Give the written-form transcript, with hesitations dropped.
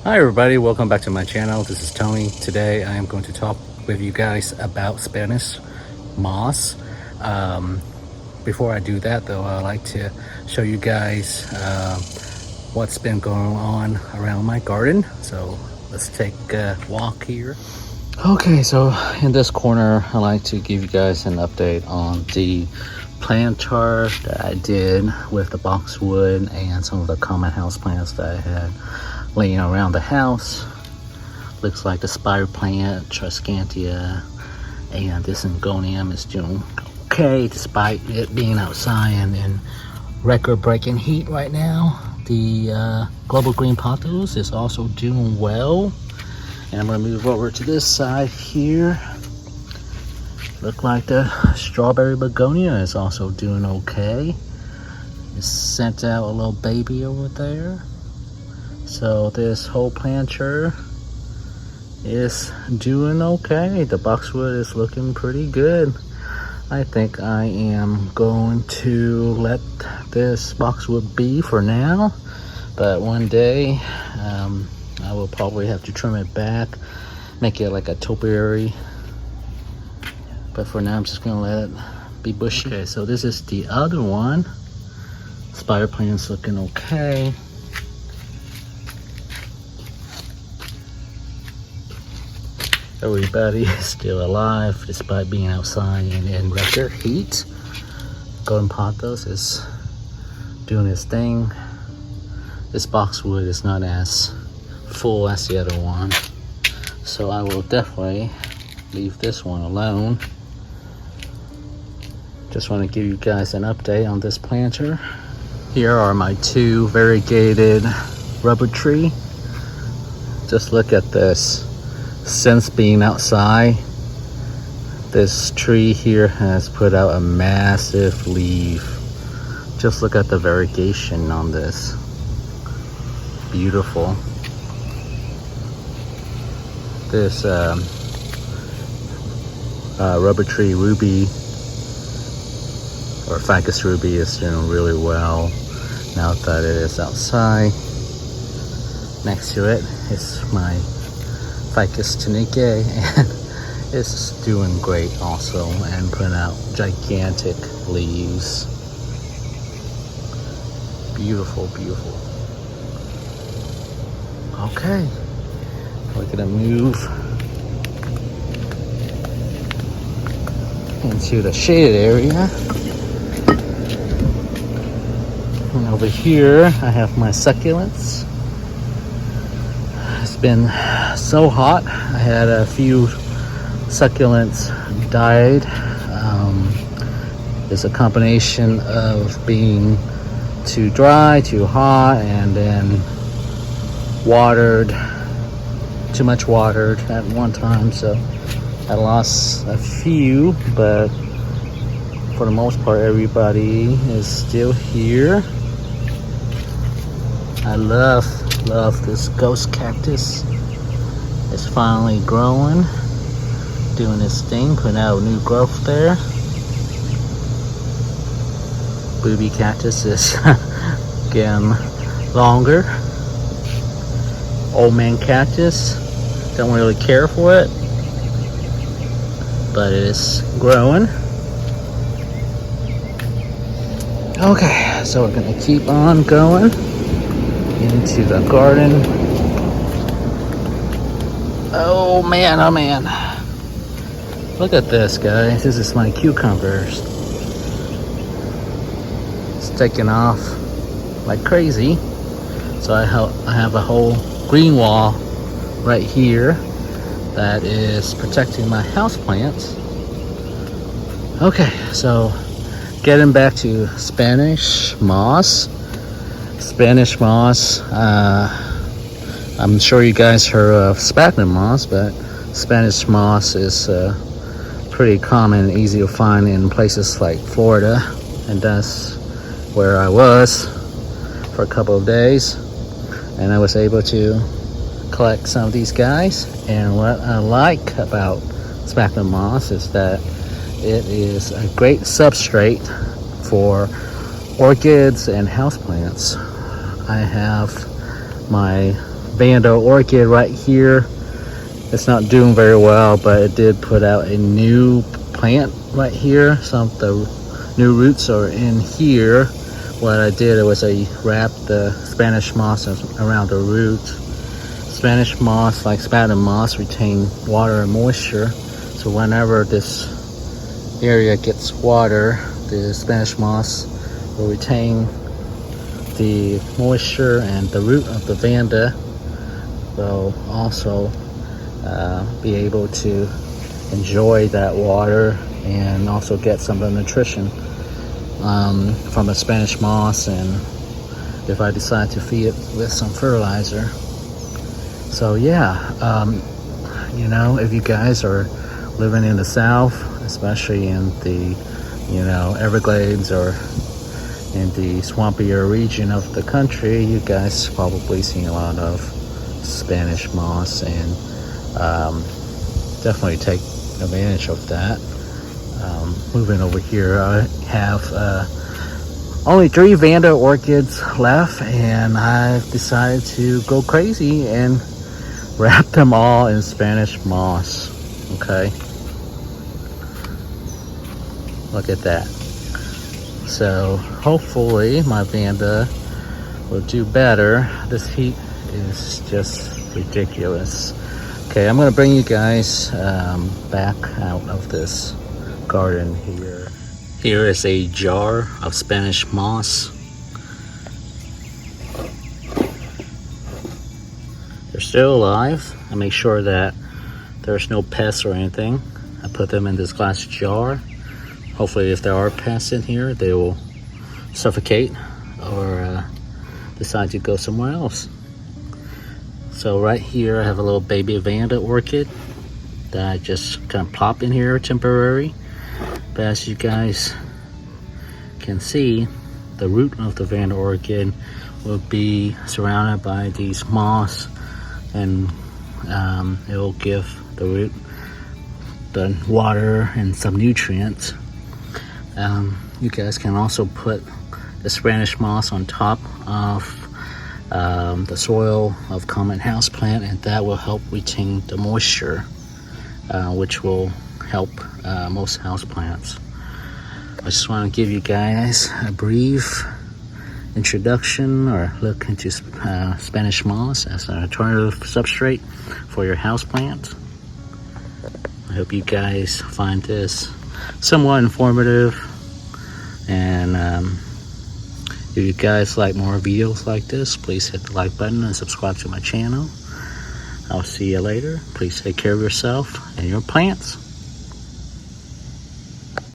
Hi everybody, welcome back to my channel. This is Tony. Today I am going to talk with you guys about Spanish moss. Um, Before I do that though, I'd like to show you guys what's been going on around my garden. So let's take a walk here. Okay, so in this corner I like to give you guys an update on the planter that I did with the boxwood and some of the common house plants that I had laying around the house. Looks like the spider plant, Triscantia, and this Syngonium is doing okay despite it being outside and in record-breaking heat right now. The global green pothos is also doing well. And I'm gonna move over to this side here. Look like the strawberry begonia is also doing okay. It sent out a little baby over there. So this whole planter is doing okay. The boxwood is looking pretty good. I think I am going to let this boxwood be for now, but one day I will probably have to trim it back, make it like a topiary. But for now I'm just gonna let it be bushy. Okay, so this is the other one. Spider plant's looking okay. Everybody is still alive despite being outside and in record heat. Golden pothos is doing his thing. This boxwood is not as full as the other one, so I will definitely leave this one alone. Just want to give you guys an update on this planter. Here are my two variegated rubber tree. Just look at this. Since being outside, this tree here has put out a massive leaf. Just look at the variegation on this. Beautiful. This rubber tree ruby or ficus ruby is doing really well now that it is outside. Next to it is my ficus tenaciae, and it's doing great also and putting out gigantic leaves. Beautiful, beautiful. Okay, we're gonna move into the shaded area. And over here I have my succulents. It's been so hot. I had a few succulents died. It's a combination of being too dry, too hot, and then watered, too much watered at one time. So I lost a few, but for the most part everybody is still here. I love this ghost cactus. It's finally growing, doing its thing, putting out new growth there. Booby cactus is getting longer. Old man cactus, don't really care for it, but it is growing. Okay, so we're gonna keep on going into the garden. Oh man, oh man. Look at this, guys. This is my cucumbers. It's taking off like crazy. So I have a whole green wall right here that is protecting my houseplants. Okay, so getting back to Spanish moss. Spanish moss, I'm sure you guys heard of sphagnum moss, but Spanish moss is pretty common and easy to find in places like Florida, and that's where I was for a couple of days, and I was able to collect some of these guys. And what I like about sphagnum moss is that it is a great substrate for orchids and houseplants. I have my Vanda orchid right here. It's not doing very well, but it did put out a new plant right here. Some of the new roots are in here. What I did was I wrapped the Spanish moss around the root. Spanish moss, like sphagnum moss, retain water and moisture. So whenever this area gets water, the Spanish moss will retain the moisture, and the root of the Vanda will also be able to enjoy that water and also get some of the nutrition from a Spanish moss, and if I decide to feed it with some fertilizer. So yeah, you know, if you guys are living in the South, especially in the, you know, Everglades or in the swampier region of the country, you guys probably seen a lot of Spanish moss, and definitely take advantage of that. Moving over here, I have only 3 Vanda orchids left, and I've decided to go crazy and wrap them all in Spanish moss. Okay, look at that. So hopefully my Vanda will do better. This heat is just ridiculous. Okay, I'm gonna bring you guys back out of this garden here. Here is a jar of Spanish moss. They're still alive. I make sure that there's no pests or anything. I put them in this glass jar. Hopefully if there are pests in here, they will suffocate or decide to go somewhere else. So right here I have a little baby Vanda orchid that I just kind of plop in here temporary. But as you guys can see, the root of the Vanda orchid will be surrounded by these moss, and it will give the root the water and some nutrients. You guys can also put the Spanish moss on top of the soil of common houseplant, and that will help retain the moisture, which will help most houseplants. I just want to give you guys a brief introduction or look into Spanish moss as an alternative substrate for your houseplant. I hope you guys find this somewhat informative, and if you guys like more videos like this, please hit the like button and subscribe to my channel. I'll see you later. Please take care of yourself and your plants.